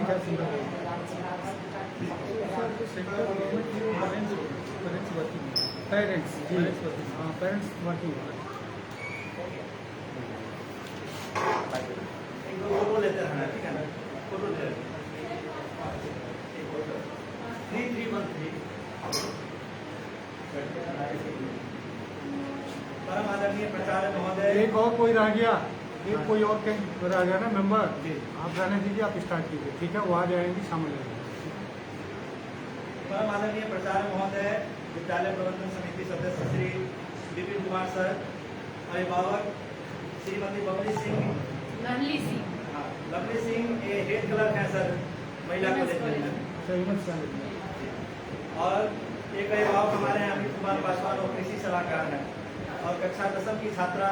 Teacher single central government parents working parents working photo लेते रहना, ठीक है ना, फोटो ले 3313 परम आदरणीय प्राचार्य महोदय। एक और कोई रह गया, एक कोई और कहीं रह गया ना मेंबर, आप रहने दीजिए, आप स्टार्ट कीजिए, ठीक है, वो आ जाएंगी शामिल हो जाएंगे। परम आदरणीय प्राचार्य महोदय, विद्यालय प्रबंधन समिति सदस्य श्री विपिन कुमार सर, अभिभावक श्रीमती बबली सिंह, लवली सिंह ये हेड क्लर्क है सर महिला कॉलेज में, और एक अभिभावक हमारे यहाँ अमित कुमार पासवान और कृषि सलाहकार है, और कक्षा 10वीं की छात्रा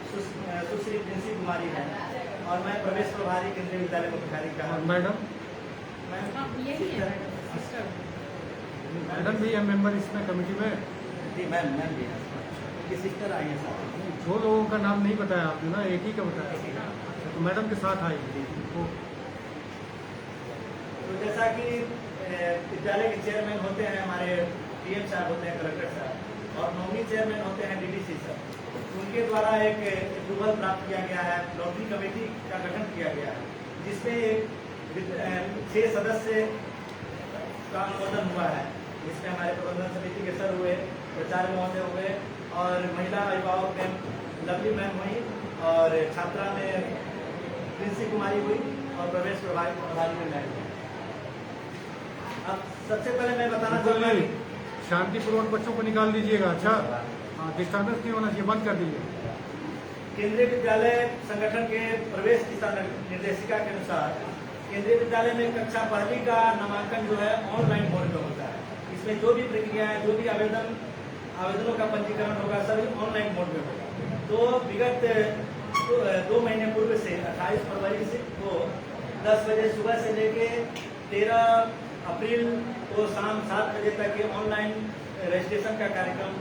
सुश्री प्रिंसी कुमारी है, और मैं प्रवेश प्रभारी केंद्रीय विद्यालय मोतिहारी का। मैडम मैडम भी है मेंबर इसमें कमेटी में? जी मैम भी है, उनकी सिस्टर आई है साथ। जो लोगों का नाम नहीं बताया आपने ना, एक ही का बताया, तो मैडम के साथ आएगी। तो जैसा कि विद्यालय के चेयरमैन होते हैं हमारे पीएम साहब होते हैं, कलेक्टर साहब, और नौवीं चेयरमैन होते हैं डीडीसी सर, उनके द्वारा एक अप्रूवल प्राप्त किया गया है, लॉटरी कमेटी का गठन किया गया है, जिसमें 6 सदस्य का अनुमोदन हुआ है, जिसमें हमारे प्रबंधन समिति के सर हुए, प्राचार्य महोदय हुए, और महिला अभिभावक मैम लवली मैम हुई, और छात्रा में प्रिंसी कुमारी हुई, और प्रवेश प्रभारी में मैं। अब सबसे पहले मैं बताना चाहूँगा, शांतिपूर्वक बच्चों को निकाल दीजिएगा। अच्छा, हाँ, डिस्टर्बेंस नहीं होना चाहिए, बंद कर दीजिए। केंद्रीय विद्यालय संगठन के प्रवेश दिशा निर्देशिका के अनुसार केंद्रीय विद्यालय में कक्षा 1वीं का नामांकन जो है ऑनलाइन मोड में होता है। इसमें जो भी प्रक्रिया है, जो भी आवेदनों का पंजीकरण होगा, सभी ऑनलाइन मोड में होगा। तो विगत 2 महीने पूर्व से 28 फरवरी से को 10 बजे सुबह से लेके 13 अप्रैल को शाम 7 बजे तक ये ऑनलाइन रजिस्ट्रेशन का कार्यक्रम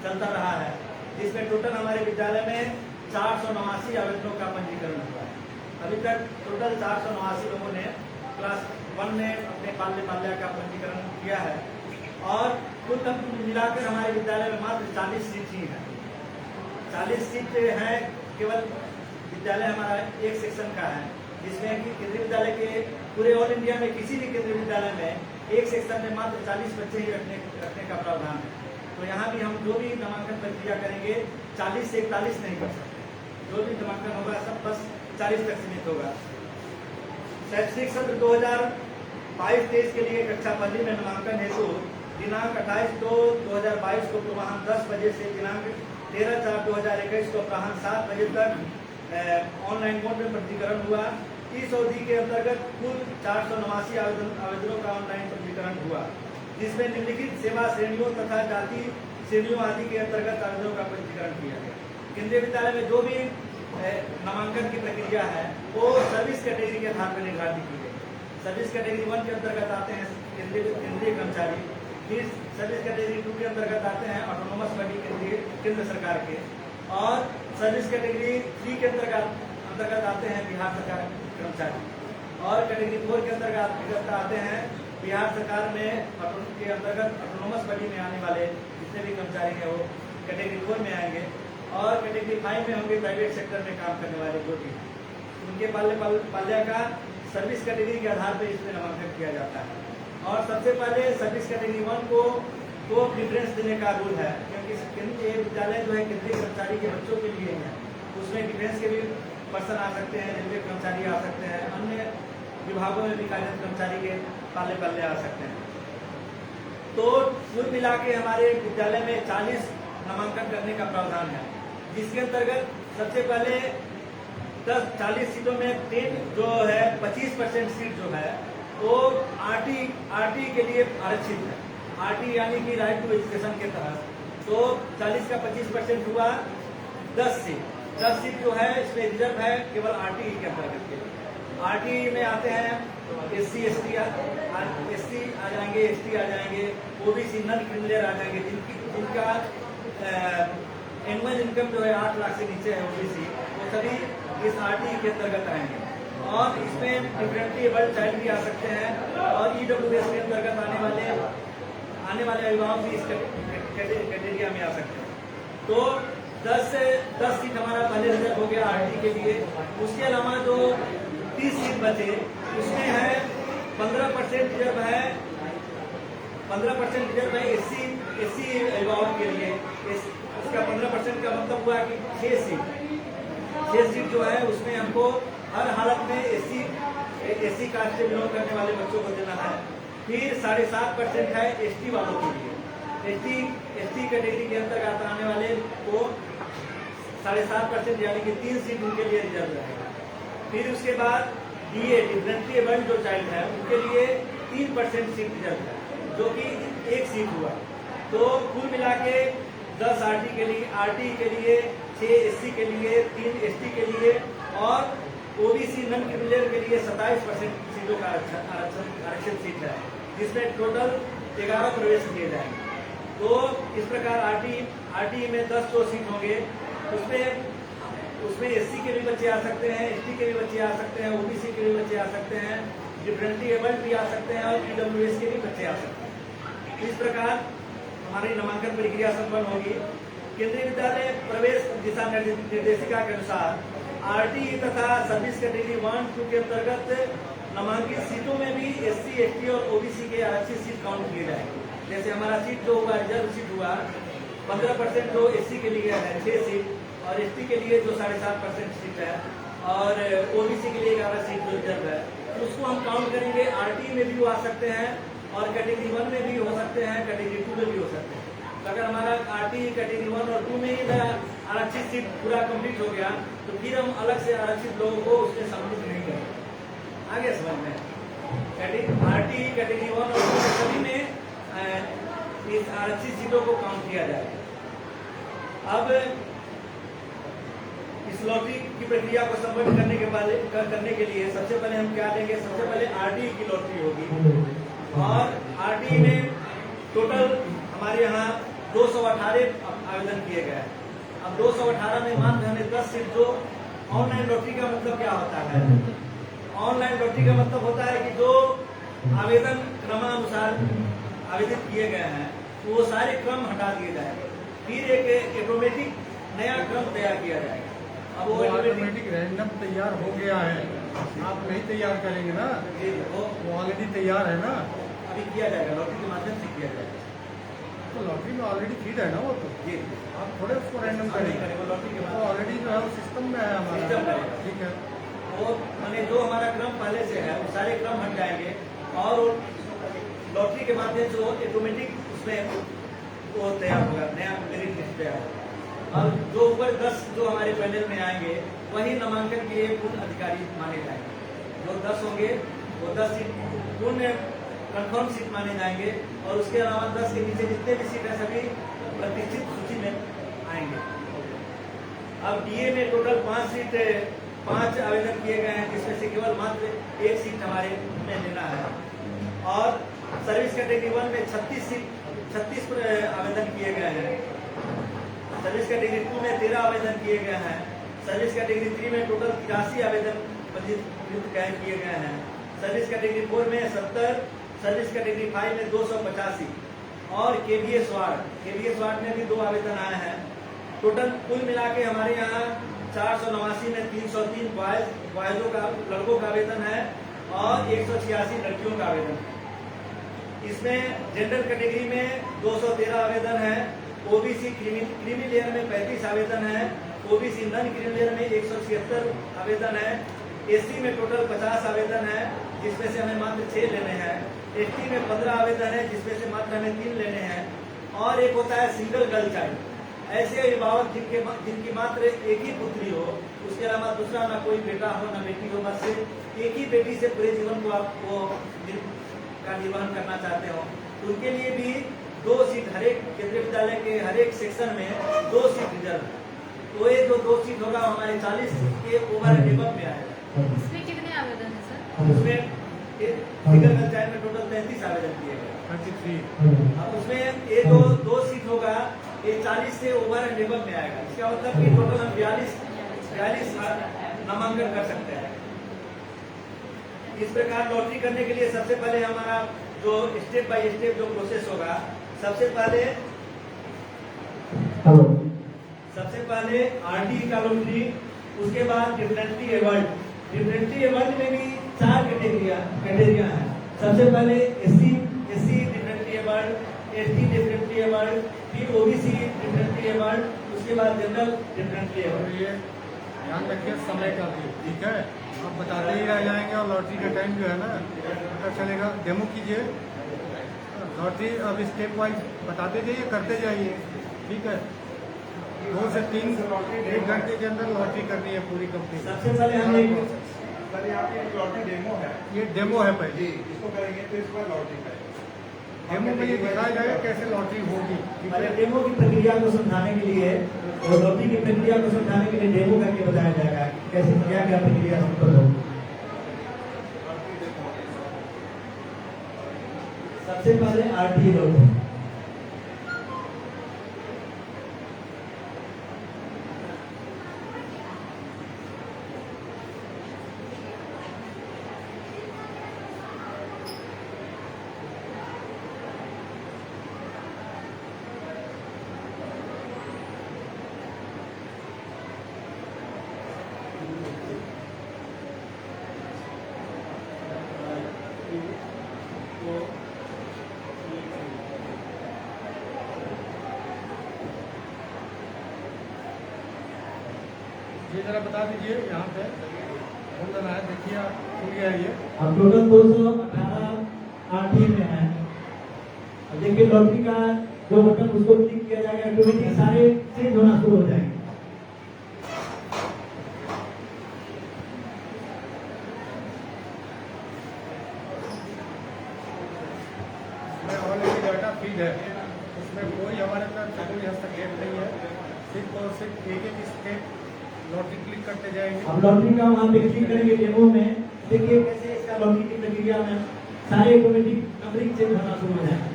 चलता रहा है, जिसमें टोटल हमारे विद्यालय में 489 आवेदनों का पंजीकरण हुआ है। अभी तक टोटल 489 लोगों ने क्लास 1 में अपने बाल्या का पंजीकरण किया है, और कुल मिलाकर हमारे विद्यालय में मात्र 40 सीट ही है। 40 सीट है, केवल विद्यालय हमारा एक सेक्शन का है, जिसमें कि केंद्रीय विद्यालय के पूरे ऑल इंडिया में किसी भी केंद्रीय विद्यालय में एक सेक्शन में मात्र 40 बच्चे ही रखने का प्रावधान है। तो यहाँ भी हम जो भी नामांकन प्रक्रिया करेंगे 40 से 41 नहीं कर सकते, जो भी नामांकन होगा सब बस 40 तक सीमित होगा। शैक्षणिक सत्र 2022-23 के लिए कक्षा 1वीं में नामांकन हेतु दिनांक 28/2/2022 को पूर्वाह्न 10 बजे से दिनांक 13/4/2021 को अपराह्न 7 बजे तक ऑनलाइन मोड में पंजीकरण हुआ। इस अवधि के अंतर्गत कुल 489 आवेदनों का ऑनलाइन पंजीकरण हुआ, जिसमें निम्नलिखित सेवा श्रेणियों तथा जाति श्रेणियों आदि के अंतर्गत आवेदनों का पंजीकरण किया गया। केंद्रीय विद्यालय में जो भी नामांकन की प्रक्रिया है वो सर्विस कैटेगरी के आधार पर निर्धारित की गई। सर्विस कैटेगरी 1 के अंतर्गत आते हैं केंद्रीय कर्मचारी, फिर सर्विस कैटेगरी 2 के अंतर्गत आते हैं ऑटोनोमस बॉडी केंद्र सरकार के, और सर्विस कैटेगरी 3 के अंतर्गत आते हैं बिहार सरकार कर्मचारी, और कैटेगरी 4 के अंतर्गत आते हैं बिहार सरकार में के अंतर्गत ऑटोनोमस बॉडी में आने वाले जितने भी कर्मचारी हैं वो कैटेगरी 4 में आएंगे, और कैटेगरी 5 में होंगे प्राइवेट सेक्टर में काम करने वाले जो भी उनके बाल्या का सर्विस कैटेगरी के आधार पर इसमें नामांकन किया जाता है। और सबसे पहले सर्विस कैटेगरी 1 को प्रिफरेंस देने का रूल है, क्योंकि केंद्रीय विद्यालय जो है केंद्रीय कर्मचारी के बच्चों के लिए है, उसमें डिफेंस के भी पर्सन आ सकते हैं, रेलवे कर्मचारी आ सकते हैं, अन्य विभागों में भी कार्यरत कर्मचारी के पाले आ सकते हैं। तो कुल मिला के हमारे विद्यालय में 40 नामांकन करने का प्रावधान है, जिसके अंतर्गत सबसे पहले 40 सीटों में 3 जो है 25% सीट जो है वो आरटी के लिए आरक्षित है। आरटी यानी कि राइट टू एजुकेशन के तहत, तो 40 का 25% हुआ 10 सीट जो है इसमें रिजर्व है केवल आरटी के अंतर्गत के। आरटी में आते हैं एससी एसटी आ जाएंगे, एसटी आ जाएंगे, ओबीसी नन क्रिमिनल आ जाएंगे, जिनका एनुअल इनकम जो है 8 लाख से नीचे है ओबीसी, वो सभी इस आरटी के अंतर्गत आएंगे। और इसमें डिफरेंटली एबल्ड चाइल्ड भी आ सकते हैं और EWS के अंतर्गत आने वाले अभिभावक भी इस कैटेगरिया में आ सकते हैं। तो 10 सीट हमारा पहले रिजर्व हो गया RT के लिए। उसके अलावा जो 30 सीट बचे उसमें है 15% रिजर्व है 15% रिजर्व है एससी अभिभावक के लिए। उसका 15% का मतलब हुआ कि 6 सीट जो है उसमें हमको हर हालत में एससी कास्ट से बिलोंग करने वाले बच्चों को देना है। फिर 7.5% है ST वालों के लिए। ST कैटेगरी के अंतर्गत आने वाले को 7.5% यानी कि 3 सीट उनके लिए रिजर्व रहेगा। फिर उसके बाद DA डिफरेंटली एबल्ड जो चाइल्ड है उनके लिए 3% सीट रिजर्व है जो कि 1 सीट हुआ। तो कुल मिला के 10 RT के लिए 6 SC के लिए 3 ST के लिए और OBC नॉन क्रिमिनल के लिए 27% सीटों का आरक्षण सीट है, जिसमें टोटल 11 प्रवेश किए जाएंगे। तो इस प्रकार RT में 10 जो सीट होंगे उसमें SC के भी बच्चे आ सकते हैं, ST के भी बच्चे आ सकते हैं, OBC के भी बच्चे आ सकते हैं, डिफरेंटली एबल्ड भी आ सकते हैं और EWS के भी बच्चे आ सकते हैं। इस प्रकार हमारी नामांकन प्रक्रिया संपन्न होगी। केंद्रीय विद्यालय प्रवेश दिशा निर्देशिका के अनुसार RT तथा सर्विस कैटेगरी 1-2 के अंतर्गत नामांकित सीटों में भी SC, ST और OBC के आरक्षित सीट काउंट किए जाएंगे। जैसे हमारा सीट जो हुआ रिजर्व सीट हुआ 15% जो SC के लिए है 6 सीट और ST के लिए जो 7.5% सीट है और OBC के लिए 11 सीट जो रिजर्व है, तो उसको हम काउंट करेंगे। RT में भी वो आ सकते हैं और कैटेगरी 1 में भी हो सकते हैं, कैटेगरी 2 में भी हो सकते हैं। अगर हमारा RT कैटेगरी 1 और 2 में ही आरक्षित सीट पूरा कंप्लीट हो गया तो फिर हम अलग से आरक्षित लोगों को उसमें सम्मिलित नहीं करेंगे। आगे समझ में RT कैटेगरी 1 और 2 सभी में इस आरक्षित सीटों को काउंट किया जाएगा। अब इस लॉटरी की प्रक्रिया को संपन्न करने के लिए सबसे पहले हम क्या लेंगे? सबसे पहले RT की लॉटरी होगी और RT में टोटल हमारे यहाँ 218 आवेदन किए गए हैं। अब 218 में मान हमें 10 सीट जो ऑनलाइन लॉटरी का मतलब क्या होता है? ऑनलाइन लॉटरी का मतलब होता है कि जो आवेदन क्रमानुसार आवेदित किए गए हैं तो वो सारे क्रम हटा दिए जाएंगे, फिर एक ऑटोमेटिक नया क्रम तैयार किया जाएगा। अब वो ऑटोमेटिक रैंडम तैयार हो गया है, आप नहीं तैयार करेंगे ना, वो ऑलरेडी तैयार है ना, अभी किया जाएगा, लॉटरी के माध्यम से किया जाएगा। तो लॉटरी में ऑलरेडी फीड है ना वो, तो जी आप थोड़े उसको रैंडम करेंगे, लॉटरी के तो ऑलरेडी जो है वो सिस्टम में है हमारा, ठीक है। वो मैंने जो हमारा क्रम पहले से है वो सारे क्रम हट जाएंगे और लॉटरी के माध्यम से वो ऑटोमेटिक उसमें वो तैयार होगा, नया मेरिट लिस्ट तैयार होगा। और जो ऊपर 10 जो हमारे पैनल में आएंगे वही नामांकन के लिए पूर्ण अधिकारी माने जाएंगे। जो 10 होंगे वो 10 सीट पूर्ण कंफर्म सीट माने जाएंगे और उसके अलावा 10 के नीचे जितने भी सीट है सभी प्रतिष्ठित सूची में आएंगे। अब DA में टोटल 5 आवेदन किए गए हैं, जिसमें से केवल मात्र 1 सीट हमारे में लेना है। और सर्विस कैटेगरी 1 में 36 आवेदन किए गए हैं। सर्विस कैटेगरी 2 में 13 आवेदन किए गए हैं। सर्विस कैटेगरी 3 में टोटल 83 आवेदन पंजीकृत किए गए हैं। सर्विस कैटेगरी 4 में 70, सर्विस कैटेगरी 5 में 285 और KVS वार्ड में भी 2 आवेदन आए हैं। टोटल कुल मिला के हमारे यहाँ 489 में 303 बॉयजों का लड़कों का आवेदन है और 186 लड़कियों का आवेदन है। इसमें जेंडर कैटेगरी में 213 आवेदन है। OBC क्रीमी लेयर में 35 आवेदन है। OBC नॉन क्रीमी लेयर में 176 आवेदन है। SC में टोटल 50 आवेदन है, जिसमें से हमें मात्र 6 लेने हैं। ST में 15 आवेदन है, जिसमें से मात्र हमें 3 लेने हैं। और एक होता है सिंगल गर्ल चाइल्ड, ऐसे अभिभावक जिनकी मात्र एक ही पुत्री हो, उसके अलावा दूसरा ना कोई बेटा हो ना बेटी हो, बस सिर्फ एक ही बेटी से पूरे जीवन को आप वो का निर्वहन करना चाहते हो, तो उनके लिए भी 2 सीट हरेक केंद्रीय विद्यालय के हरेक सेक्शन में 2 सीट रिजर्व है। तो ये जो 2 सीट होगा हमारे 40 के ओवर एंड एबव में आएगा। इसमें कितने आवेदन है सर? उसमें सिंगल गर्ल चाइल्ड में टोटल 33 आवेदन किए गए। 33। अब उसमें ये जो 2 सीट होगा ये 40 से ओवर एंड एबव में आएगा। इसका मतलब कि टोटल हम 42 नामांकन कर सकते हैं। इस प्रकार लॉटरी करने के लिए सबसे पहले हमारा जो स्टेप बाय स्टेप जो प्रोसेस होगा, सबसे पहले आरटी का लॉटरी, उसके बाद डिफरेंटली एबल्ड में भी 4 कैटेगरिया है। सबसे पहले SC differently abled, ST differently abled, फिर ओबीसी डिफरेंटली एबल्ड, उसके बाद जनरल डिफरेंटली और एबल्ड। ये ध्यान रखिए समय का भी, ठीक है। आप बताते ही रह जाएंगे और लॉटरी का टाइम जो है ना पता चलेगा। डेमो कीजिए लॉटरी, अब स्टेप वाइज बताते जाइए, करते जाइए, ठीक है। 2 से 3 1 घंटे के अंदर लॉटरी करनी है पूरी कंप्लीट। सबसे पहले हम एक सर यहाँ पे एक लॉटरी डेमो है ये डेमो है पहले। जी, इसको करेंगे तो इसके बाद लॉटरी करेंगे। डेमो में ये दिखाया जाएगा कैसे लॉटरी होगी, ठीक पहले है। डेमो की प्रक्रिया को समझाने के लिए और लॉटरी की प्रक्रिया को समझाने के लिए डेमो करके बताया जाएगा कि कैसे क्या क्या प्रक्रिया संपन्न होगी। सबसे पहले आरटी लॉटरी। ये जरा बता दीजिए यहाँ पे कौन सा है, देखिए आप खुल गया ये। अब टोटल 218 आरटी में है। अब देखिए लॉटरी का जो बटन उसको क्लिक किया जाएगा, ऑटोमेटिक सारे चेंज होना शुरू हो जाएंगे। इसमें ऑलरेडी डाटा फीड है, उसमें कोई हमारे तरफ से कोई हस्तक्षेप नहीं है। सिर्फ और सिर्फ एक स्टेप लॉटरी क्लिक करते जाएंगे। अब लॉटरी का वहाँ पे क्लिक करेंगे डेमो में, देखिए कैसे इसका लॉटरी की प्रक्रिया में सारे ऑटोमेटिक नंबरिंग चेंज होना शुरू हो जाएगा।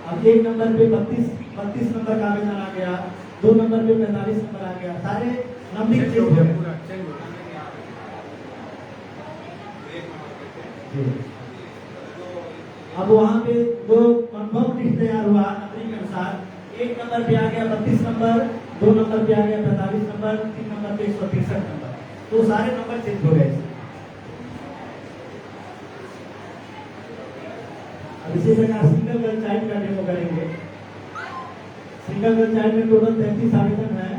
अब 1 नंबर पे 32 नंबर का आवेदन आ गया, 2 नंबर पे 45 नंबर आ गया, सारे नंबरिंग चेंज चेंज हो हो गया, गए। पूरा चेंज हो गया। अब वहाँ पे जो कंफर्म लिस्ट तैयार हुआ नंबरिंग के अनुसार, 1 नंबर पे आ गया 32 नंबर, 2 नंबर पे आ गया 45 नंबर, 3 नंबर पे 163 नंबर, तो सारे नंबर चेंज हो गए। अब इसी प्रकार सिंगल गर्ल चाइल्ड का डेमो करेंगे। सिंगल गर्ल चाइल्ड में टोटल 33 आवेदन है।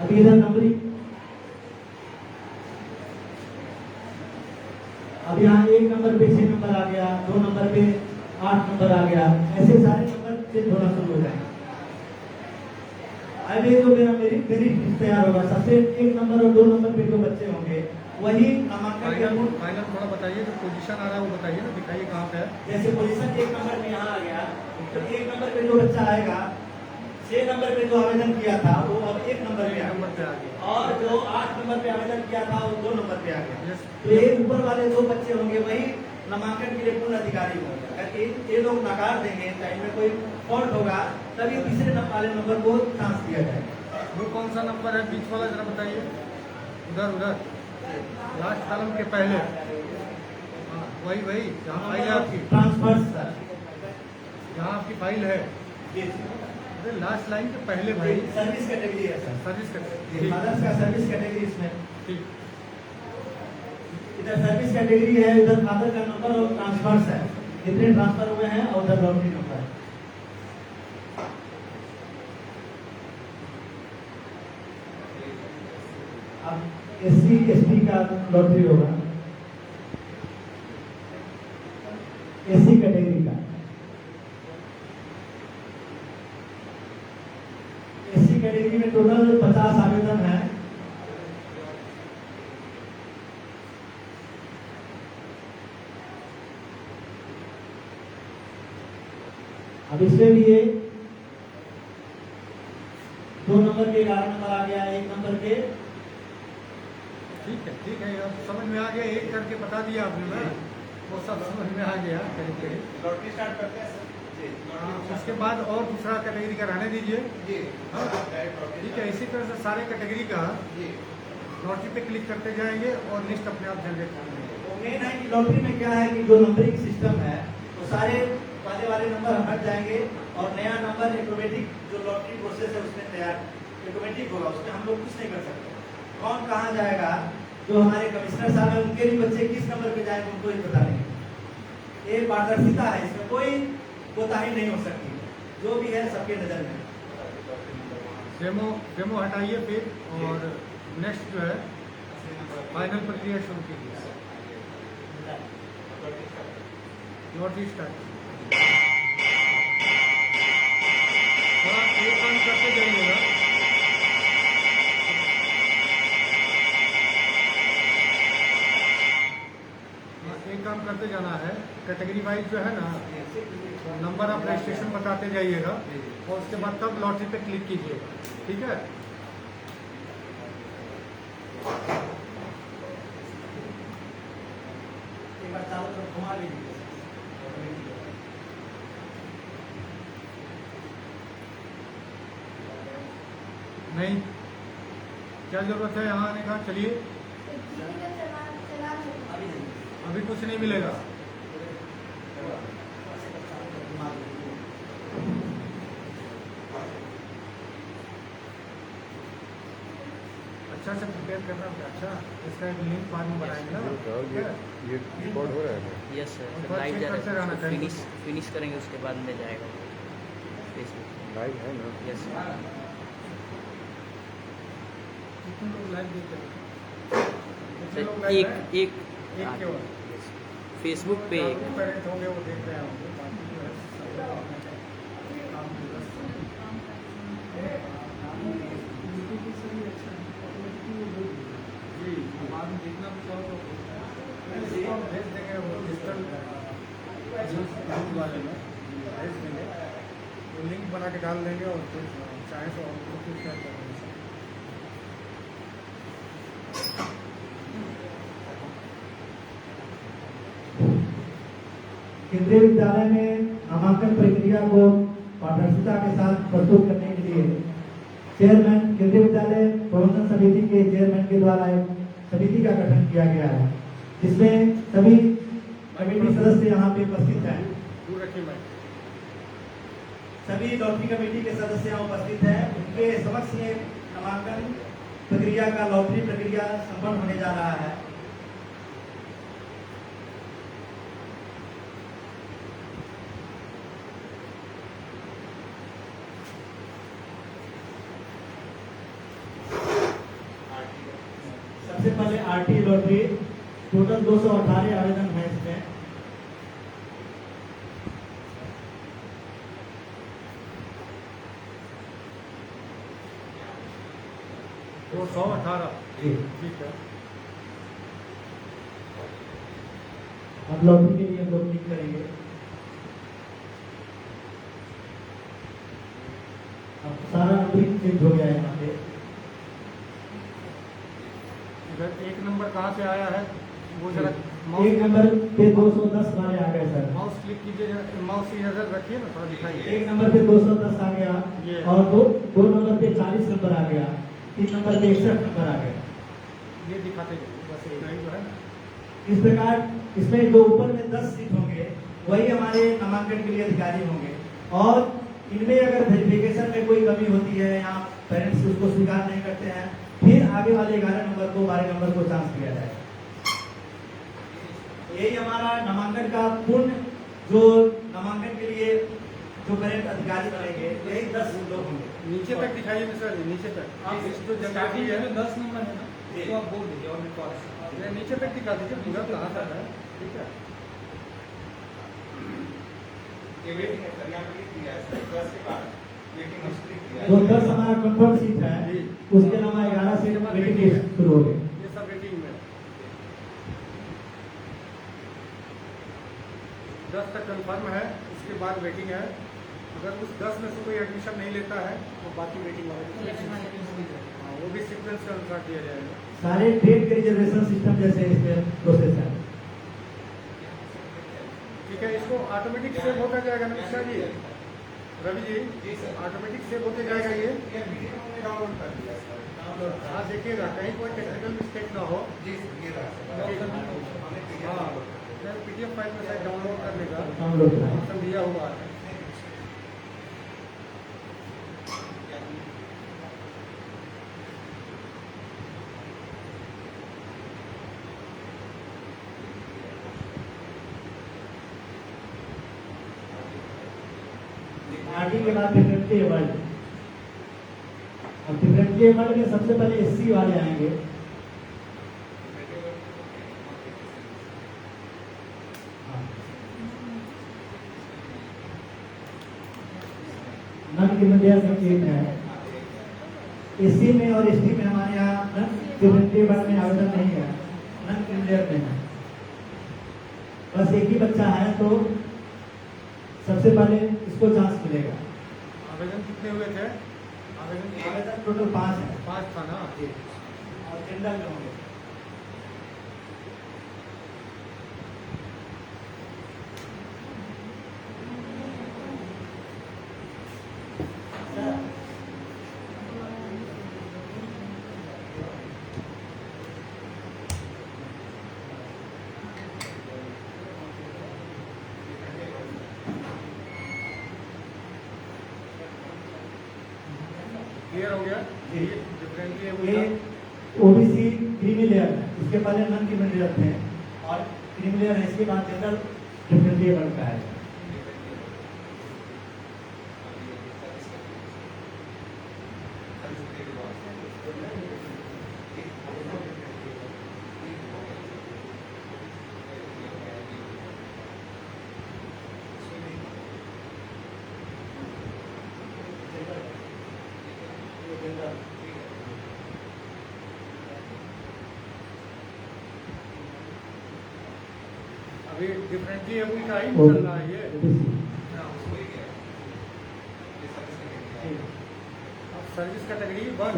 अब इधर नंबरिंग, अब यहाँ 1 नंबर पे 6 नंबर आ गया, 2 नंबर पे 8 नंबर आ गया, ऐसे सारे नंबर चेंज होना शुरू हो जाएंगे। अब ये जो मेरी लिस्ट तैयार होगा, सबसे 1 नंबर और 2 नंबर पे जो बच्चे होंगे वही नामांकन के मूल। फाइनल थोड़ा बताइए, जो पोजीशन आ रहा है वो बताइए ना, दिखाइए कहाँ पे है। जैसे पोजीशन 1 नंबर में यहाँ आ गया, तो 1 नंबर पे जो बच्चा आएगा, 6 नंबर पे जो आवेदन किया था वो अब 1 नंबर पे आ नंबर गया, पे आ गया। और जो 8 नंबर पे आवेदन किया था वो 2 नंबर पे आ गया। Yes. तो ये ऊपर वाले 2 बच्चे होंगे वही नामांकन के लिए पूर्ण अधिकारी होंगे। अगर ये लोग नकार देंगे या इनमें कोई फॉल्ट होगा, तभी तीसरे वाले नंबर को चांस दिया जाएगा। वो कौन सा नंबर है बीच वाला, जरा बताइए। उधर लास्ट कॉलम के पहले, हाँ वही जहाँ फाइल है आपकी, ट्रांसफर सर, जहाँ आपकी फाइल है, अरे लास्ट लाइन के पहले भाई। सर्विस कैटेगरी है सर, सर्विस कर, मदर्स का सर्विस कैटेगरी इसमें। ठीक। इधर सर्विस कैटेगरी है, इधर फादर का नंबर और ट्रांसफर्स है, कितने ट्रांसफर हुए हैं और उधर लॉटरी नंबर है। अब SC ST का लॉटरी होगा, SC कैटेगरी का। SC कैटेगरी में टोटल 50 आवेदन है। अब इसमें भी ये 2 नंबर के 11 नंबर आ गया, 1 नंबर के। ठीक है, अब समझ में आ गया, एक करके बता दिया आपने ना, वो सब समझ में आ गया करीब करीब। लॉटरी स्टार्ट करते हैं सर। उसके बाद और दूसरा कैटेगरी का रहने दीजिए। हाँ, ठीक है। इसी तरह से सारे कैटेगरी का लॉटरी पे क्लिक करते जाएंगे और लिस्ट अपने आप जनरेट कर देंगे। तो मेन है कि लॉटरी में क्या है कि जो नंबरिंग सिस्टम है वो सारे पहले वाले नंबर हट जाएंगे और नया नंबर ऑटोमेटिक जो लॉटरी प्रोसेस है उसमें तैयार ऑटोमेटिक होगा, उसमें हम लोग कुछ नहीं कर सकते। कौन कहाँ जाएगा, जो हमारे कमिश्नर साहब है उनके भी बच्चे किस नंबर पे जाएंगे उनको ही पता नहीं। ये पारदर्शिता है, इसमें कोई कोताही नहीं हो सकती, जो भी है सबके नजर में। डेमो हटाइए फिर, और नेक्स्ट जो है फाइनल प्रक्रिया शुरू कीजिए। Lottery start. थोड़ा एक काम करते जाइएगा। एक काम करते जाना है, कैटेगरी वाइज जो है ना नंबर ऑफ रजिस्ट्रेशन बताते जाइएगा और उसके बाद तब लॉटरी पे क्लिक कीजिएगा, ठीक है। एक बार चारों तरफ घुमा लीजिए। नहीं, क्या जरूरत है यहाँ आने का? चलिए, अभी नहीं। अभी कुछ नहीं मिलेगा। अच्छा से प्रिपेयर करना होगा। अच्छा, इसका एक लिंक बाद में बनाएंगे ना, ठीक है? ये रिकॉर्ड हो रहा है ना? यस सर, और लाइव चेक जा करते रहा रहना है, चाहिए। फिनिश करेंगे उसके बाद में जाएगा फेसबुक। लाइव है ना? Yes sir. कितने लोग लाइव देख रहे हैं? कितने लोग सर लाइव हैं? एक एक केवल फेसबुक पे एक पेरेंट होंगे वो देख रहे होंगे, बाकी जो है सब लोग अपने काम में व्यस्त हैं। जी, बाद में देखना भी चाहो तो भेज देंगे, वो डिजिटल न्यूज़ वाले में भेज देंगे, वो लिंक बना के डाल देंगे और फिर चाहे तो हम लोग कुछ शेयर कर देंगे। केंद्रीय विद्यालय में नामांकन प्रक्रिया को पारदर्शिता के साथ प्रस्तुत करने के लिए चेयरमैन केंद्रीय विद्यालय प्रबंधन समिति के चेयरमैन के द्वारा एक समिति का गठन किया गया है, जिसमें सभी कमेटी सदस्य यहाँ पे उपस्थित हैं। दूर रखिए मैं। सभी लॉटरी कमेटी के सदस्य यहाँ उपस्थित हैं। उनके समक्ष ये नामांकन प्रक्रिया का लॉटरी प्रक्रिया संपन्न होने जा रहा है। सबसे पहले आरटी लॉटरी, टोटल 218 आवेदन है इसमें। वो 118 जी। ठीक है। अब लॉटरी के लिए हम लोग क्लिक करेंगे। अब सारा नंबरिंग चेंज हो गया है यहाँ पे। इधर एक नंबर कहाँ से आया है वो जरा एक नंबर पे 210 वाले आ गए सर। माउस क्लिक कीजिए, माउस की नजर रखिए ना, थोड़ा दिखाइए। एक नंबर पे 210 आ गया ये। और दो नंबर पे 40 नंबर आ गया, 3 नंबर पे 61 नंबर आ गया। ये दिखाते जाइए, बस इतना ही जो है ना। इस प्रकार इसमें जो ऊपर में 10 सीट होंगे वही हमारे नामांकन के लिए अधिकारी होंगे, और इनमें अगर वेरिफिकेशन में कोई कमी होती है या पेरेंट्स उसको स्वीकार नहीं करते हैं, फिर आगे वाले 11 नंबर को 12 नंबर को चांस दिया जाए। यही हमारा नामांकन का पूर्ण जो नामांकन के लिए जो करेंट अधिकारी बनेंगे यही 10 लोग होंगे। नीचे तक दिखाइए ना सर, नीचे तक। आप इस तो स्टार्टिंग है 10 नंबर है ना, तो आप बोल दीजिए और ये नीचे तक दिखा दीजिए, पूरा कहाँ तक है, ठीक है। ये वेटिंग है सर, यहाँ पे लिख दिया है सर, 10 के बाद वेटिंग हिस्ट्री किया है। जो 10 हमारा कंफर्म सीट है, जी। उसके अलावा 11 सीट वेटिंग लिस्ट शुरू हो गई। ये सब रेटिंग में 10 तक कंफर्म है, उसके बाद वेटिंग है। अगर उस 10 में से कोई एडमिशन नहीं लेता है तो बाकी वेटिंग वाले वो भी सीक्वेंस के अनुसार दिया जाएगा। सारे ट्रेड के रिजर्वेशन सिस्टम जैसे इसमें प्रोसेस है। ठीक है, इसको इसको ऑटोमेटिक सेव होता जाएगा ना मिश्रा जी, रवि जी, जी सर। ऑटोमेटिक सेव होते जाएगा ये। ये वीडियो हमने डाउनलोड कर दिया सर। हाँ देखिएगा कहीं कोई टेक्निकल मिस्टेक ना हो। जी सर, ये रहा सर। ठीक। हमने PDF हाँ डाउनलोड कर दिया। PDF फाइल में शायद डाउनलोड करने का डाउनलोड करा। ऑप्शन दिया हुआ है। आरडी के बाद डिफरेंटली वर्ड। अब डिफरेंटली वर्ड में सबसे पहले एससी वाले आएंगे। नन क्रिमिनल में एक है, एससी में और एसटी में हमारे यहाँ नन डिफरेंटली वर्ड में आवेदन नहीं है, नन क्रिमिनल में है। बस एक ही बच्चा है तो सबसे पहले इसको चांस मिलेगा। आवेदन कितने हुए थे? आवेदन टोटल 5 है। 5 था ना। और जनरल में होंगे। क्लियर हो गया? जी। डिफरेंटली ये ओबीसी क्रीमी लेयर है, इसके पहले नन क्रीमी लेयर थे और क्रीमी लेयर है, इसके बाद जनरल डिफरेंटली वर्ड का है। अभी डिफरेंटली अभी का ही चल रहा है ये। अब सर्विस कैटेगरी 1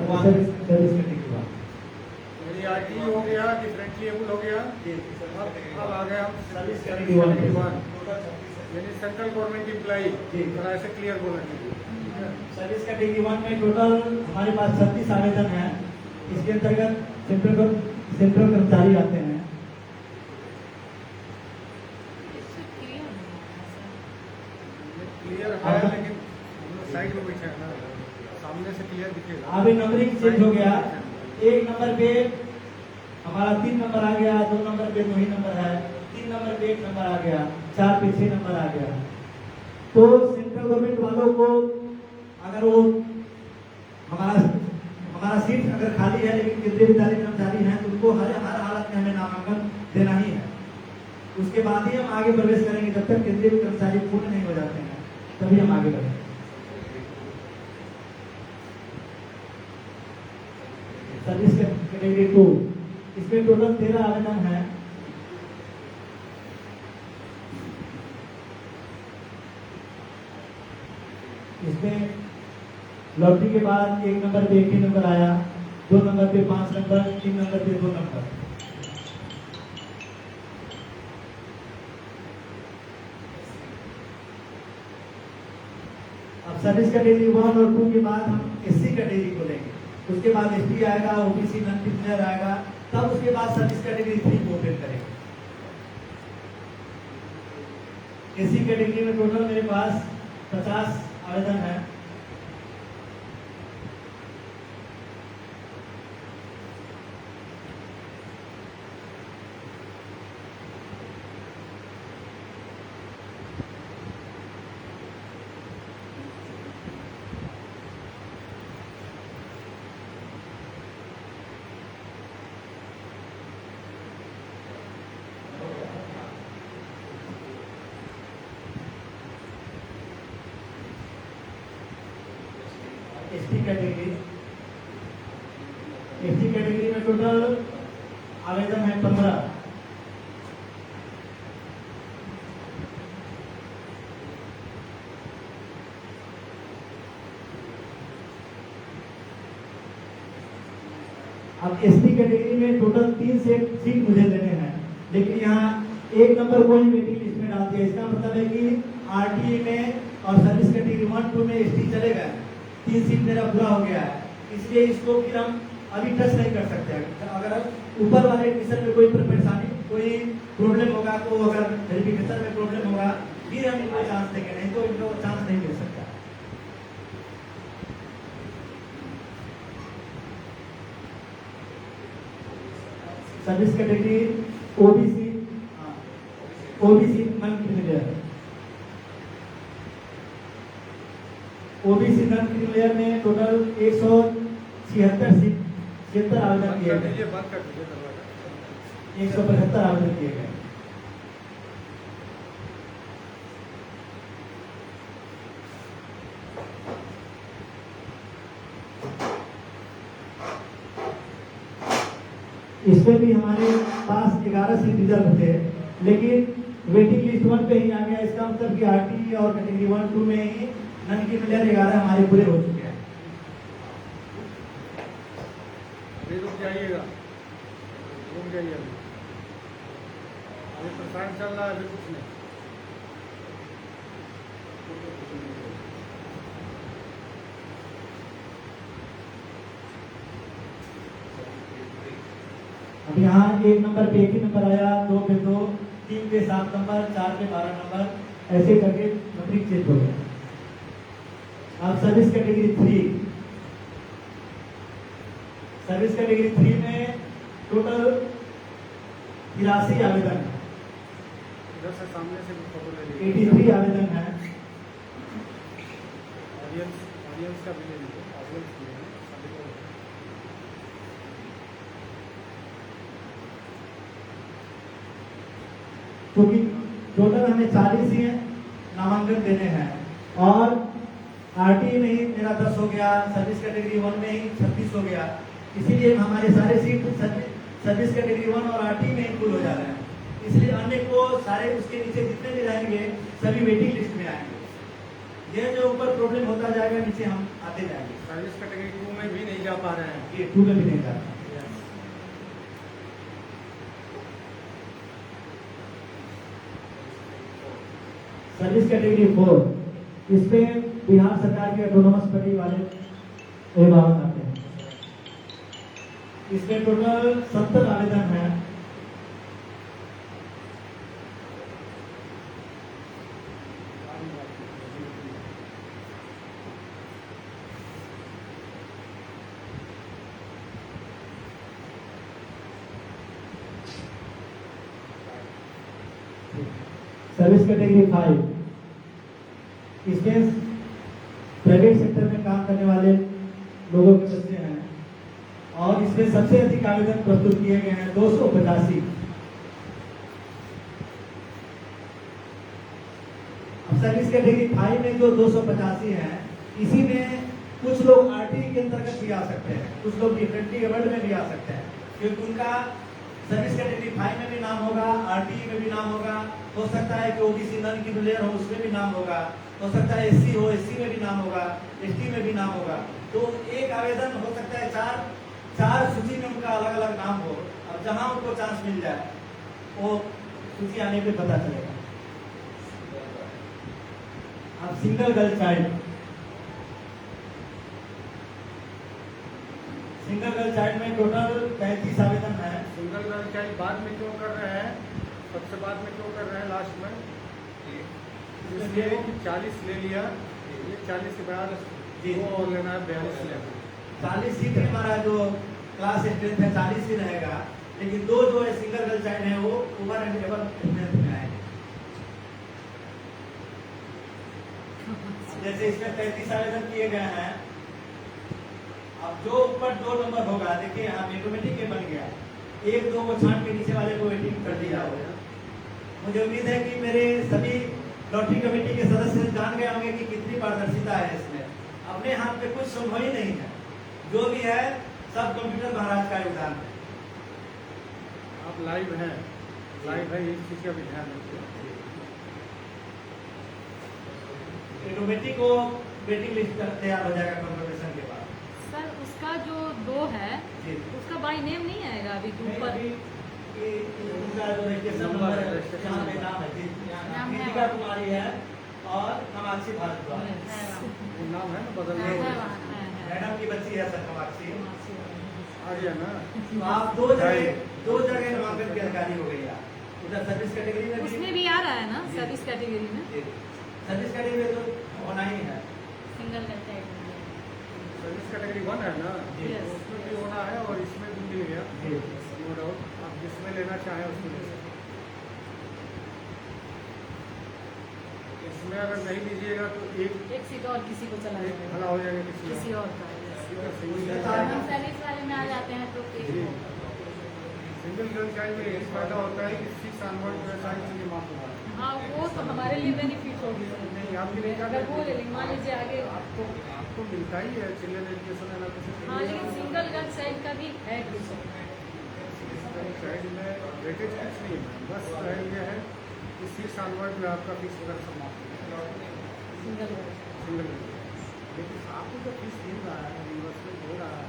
यानी आरटी हो गया, डिफरेंटली एबल हो गया। अब आ गए हम सर्विस कैटेगरी कैटेगरी 1 यानी सेंट्रल गवर्नमेंट एम्प्लॉई। थोड़ा ऐसे क्लियर बोलना चाहिए। सर्विस कैटेगरी 1 में टोटल हमारे पास 36 आवेदन है। इसके अंतर्गत सेंट्रल कर्मचारी आते हैं। क्लियर है लेकिन साइड में बैठे हैं ना, सामने से क्लियर दिखेगा। अभी नंबरिंग चेंज हो गया। एक नंबर पे हमारा 3 नंबर आ गया, 2 नंबर पे 2 ही नंबर है, 3 नंबर पे 1 नंबर आ गया, 4 पे 6 नंबर आ गया। तो सेंट्रल गवर्नमेंट वालों को अगर वो हमारा सीट अगर खाली है लेकिन केंद्रीय विद्यालय कर्मचारी हैं तो उनको हर हालत में हमें नामांकन देना ही है। उसके बाद ही हम आगे प्रवेश करेंगे। जब तक केंद्रीय कर्मचारी पूर्ण नहीं हो जाते हैं तभी हम आगे बढ़ेंगे। सर्विस कैटेगरी 2 इसमें टोटल 13 आवेदन है। इसमें लॉटरी के बाद 1 नंबर पे 1 ही नंबर आया, 2 नंबर पे 5 नंबर, 3 नंबर पे 2 नंबर। अब सर्विस कैटेगरी 1 और 2 के बाद हम एससी कैटेगरी को लेंगे। उसके बाद एसटी आएगा, ओबीसी नन क्रिमिनल आएगा, तब उसके बाद सर्विस कैटेगरी 3 को ओपन करेंगे। एससी कैटेगरी में टोटल मेरे पास 50 आवेदन है। एसटी कैटेगरी में टोटल आवेदन है 15। अब एसटी कैटेगरी में टोटल 3 सीट मुझे लेने हैं, लेकिन यहाँ 1 नंबर कोई वेटिंग लिस्ट में डाल दिया। इसका मतलब है कि आरटीई में और सर्विस कैटेगरी 1 2 में एसटी चलेगा, 3 सीट मेरा पूरा हो गया है, इसलिए इसको फिर हम अभी टच नहीं कर सकते हैं। अगर ऊपर वाले एडमिशन में कोई परेशानी कोई प्रॉब्लम होगा तो अगर वेरिफिकेशन में प्रॉब्लम होगा फिर हम इनको चांस देंगे, नहीं तो इनको चांस नहीं मिल सकता। Service category OBC non criminal, OBC non criminal में टोटल 176 सीट 76 आवेदन किए गए, बंद कर दीजिए दरवाजा। 175 आवेदन किए गए। इसमें भी हमारे पास 11 सीट रिजर्व थे, लेकिन वेटिंग लिस्ट 1 पे ही आ गया। इसका मतलब कि आरटी और कैटेगरी 1 2 में ही नन क्रिमिनल 11 हमारे पूरे हो चुके हैं। अभी रुक जाइएगा, रुक जाइए, अभी प्रसारण चल रहा है, अभी कुछ नहीं। अब यहाँ 1 नंबर पे 1 ही नंबर आया, 2 पे 2, 3 पे 7 नंबर, 4 पे 12 नंबर, ऐसे करके नंबरिंग चेंज हो गया। अब सर्विस कैटेगरी 3, सर्विस कैटेगरी 3 में टोटल 83 आवेदन है, इधर से सामने से भी फोटो ले लीजिए। 83 आवेदन है। ऑडियंस का भी ले लीजिए, ऑडियंस भी है, सभी को। क्योंकि टोटल हमें 40 ही नामांकन देने हैं और आरटी में ही मेरा 10 हो गया, सर्विस कैटेगरी 1 में ही 36 हो गया, इसीलिए हमारे सारे सीट सर्विस कैटेगरी 1 और आरटी में ही फुल हो जा रहे हैं। इसलिए अन्य को सारे उसके नीचे जितने भी रहेंगे सभी वेटिंग लिस्ट में आएंगे। ये जो ऊपर प्रॉब्लम होता जाएगा नीचे हम आते जाएंगे। सर्विस कैटेगरी 2 में भी नहीं जा पा रहे हैं। ये 2 में भी नहीं जा रहा। सर्विस कैटेगरी 4, इसमें बिहार सरकार के ऑटोनोमस पट्टी वाले अभिभावक आते हैं। इसमें टोटल 70 आवेदन है। सर्विस कैटेगरी 5, इसमें प्राइवेट सेक्टर में काम करने वाले लोगों के बच्चे हैं और इसमें सबसे अधिक आवेदन प्रस्तुत किए गए हैं 285। अब सर्विस कैटेगरी 5 में जो 285 हैं, इसी में कुछ लोग आरटी के अंतर्गत भी आ सकते हैं, कुछ लोग डिफरेंटली एबल्ड में भी आ सकते हैं, क्योंकि उनका सर्विस कैटेगरी 5 में भी नाम होगा, आरटी में भी नाम होगा, हो सकता है कि ओबीसी नॉन क्रिमिनल हो उसमें भी नाम होगा, हो सकता है एससी हो एससी में भी नाम होगा, एसटी में भी नाम होगा। तो एक आवेदन हो सकता है चार सूची में उनका अलग अलग नाम हो। अब जहां उनको चांस मिल जाए वो सूची आने पे पता चलेगा। अब single girl child, single girl child में टोटल 35 आवेदन है। सिंगल गर्ल चाइल्ड बाद में क्यों कर रहे हैं, सबसे बाद में क्यों कर रहे हैं, लास्ट में? इसलिए 40 ले लिया, ये 40 के बाद वो और लेना है 42 लेना। 40 सीट हमारा जो क्लास स्ट्रेंथ है 40 ही रहेगा, लेकिन दो जो है सिंगल गर्ल चाइल्ड है वो ओवर एंड एबव स्ट्रेंथ में आएंगे। जैसे इसमें 33 आवेदन किए गए हैं। अब जो ऊपर 2 नंबर होगा, देखिए यहाँ ऑटोमेटिक ये बन गया, 1 2 को छांट के नीचे वाले को वेटिंग कर दिया होगा। मुझे उम्मीद है कि मेरे सभी लॉटरी कमेटी के सदस्य जान गए होंगे कि कितनी पारदर्शिता है इसमें। अपने हाथ में कुछ संभव ही नहीं है, जो भी है सब कंप्यूटर महाराज का योगदान है। आप लाइव हैं, लाइव है, इस चीज़ का भी ध्यान रखिए। ऑटोमेटिक को वेटिंग लिस्ट तैयार हो जाएगा कंफर्मेशन के बाद। सर उसका जो 2 है जी। उसका बाई नेम नहीं आएगा अभी तो ऊपर? कि उनका जो रजिस्ट्रेशन नंबर है यहाँ पे नाम है दीपिका कुमारी है और कामाक्षी भारद्वाज वो नाम है ना बदलने है को। वहाँ, है। मैडम की बच्ची है सर कामाक्षी। आ गया ना। तो आप दो जगह नामांकन की अधिकारी हो गई आप। उधर सर्विस कैटेगरी में उसमें भी आ रहा है ना सर्विस कैटेगरी में सर्विस कैटेगरी में तो होना ही है। सिंगल कैटेगरी सर्विस कैटेगरी 1 है ना, जी। तो उसमें भी होना है और इसमें भी मिल गया। नो डाउट, आप जिसमें लेना चाहें उसमें ले सकते हैं। इसमें अगर नहीं लीजिएगा तो एक सीट और किसी को चला एक जाएगा भला हो जाएगा किसी किसी और का का। हम सर्विस वाले में आ जाते हैं तो सिंगल गर्ल चाइल्ड में यही फायदा होता है कि 6 onward जो है सारी चीजें माफ होगा। हाँ वो तो हमारे लिए बेनिफिट होगी नहीं, आपके लिए क्या अगर वो ले लेंगे मान लीजिए आगे आपको मिलता ही है चिल्ड्रन एजुकेशन एलोकेशन। हाँ लेकिन सिंगल गर्ल चाइल्ड का भी है कुछ चाइल्ड में वेटेज कुछ नहीं है, बस ये है कि 6 onward में आपका फीस वगैरह सब माफ होगा सिंगल गर्ल सिंगल गर्ल। लेकिन आपको जो फीस मिल रहा है यूनिवर्सिटी हो रहा है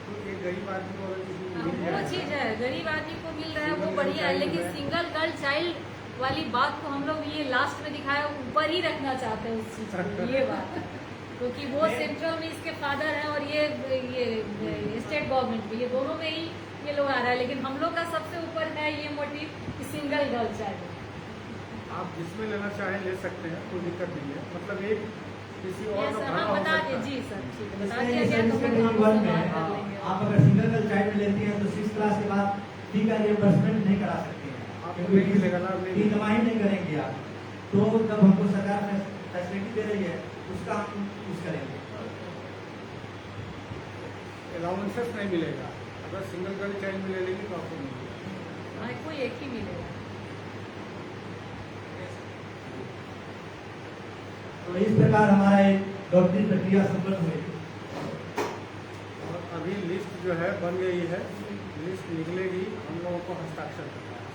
तो एक गरीब आदमी को अगर किसी को मिल वो जाए चीज है गरीब आदमी को मिल रहा है वो बढ़िया है लेकिन सिंगल गर्ल चाइल्ड वाली बात को हम लोग ये लास्ट में दिखाया ऊपर ही रखना चाहते हैं उस चीज को ये बात क्योंकि वो सेंट्रल में इसके फादर हैं और ये स्टेट गवर्नमेंट में ये दोनों में ही ये लोग आ रहा है लेकिन हम लोग का सबसे ऊपर है ये मोटिव कि सिंगल गर्ल चाइल्ड आप जिसमें लेना चाहें ले सकते हैं, कोई दिक्कत नहीं है। मतलब एक किसी और यस का हाँ भला हो बता सकता है। दीजिए सर ठीक है बता इसमें दिया गया तो सर्विस फिर कैटेगरी हम 1 उससे में बात कर लेंगे आप अगर सिंगल गर्ल चाइल्ड में लेती हैं तो 6th क्लास के बाद फी का रियम्बर्समेंट नहीं करा सकती हैं। आपको नहीं मिलेगा ना, नहीं फी मिलेगा। जमा ही नहीं करेंगे आप। तो जब हमको सरकार फैसिलिटी दे रही है उसका हम यूज करेंगे। अलाउंसेस नहीं मिलेगा। अगर सिंगल गर्ल चाइल्ड में ले लेंगे तो आपको नहीं मिलेगा। हाँ कोई एक ही मिलेगा तो इस प्रकार हमारा एक लॉटरी प्रक्रिया संपन्न हुई। और अभी लिस्ट जो है बन गई है, लिस्ट निकलेगी, हम लोगों को हस्ताक्षर करना है।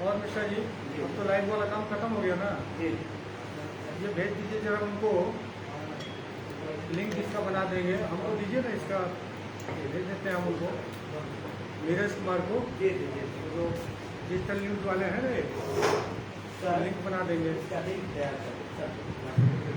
और मिश्रा जी अब तो लाइव वाला काम खत्म हो गया ना, जी ये भेज दीजिए जरा उनको, लिंक इसका बना देंगे, हमको दीजिए ना इसका, ये भेज देते हैं हम उनको नीरज कुमार को, जी जो डिजिटल न्यूज़ वाले हैं ना, लिंक बना देंगे। इसका लिंक तैयार करें।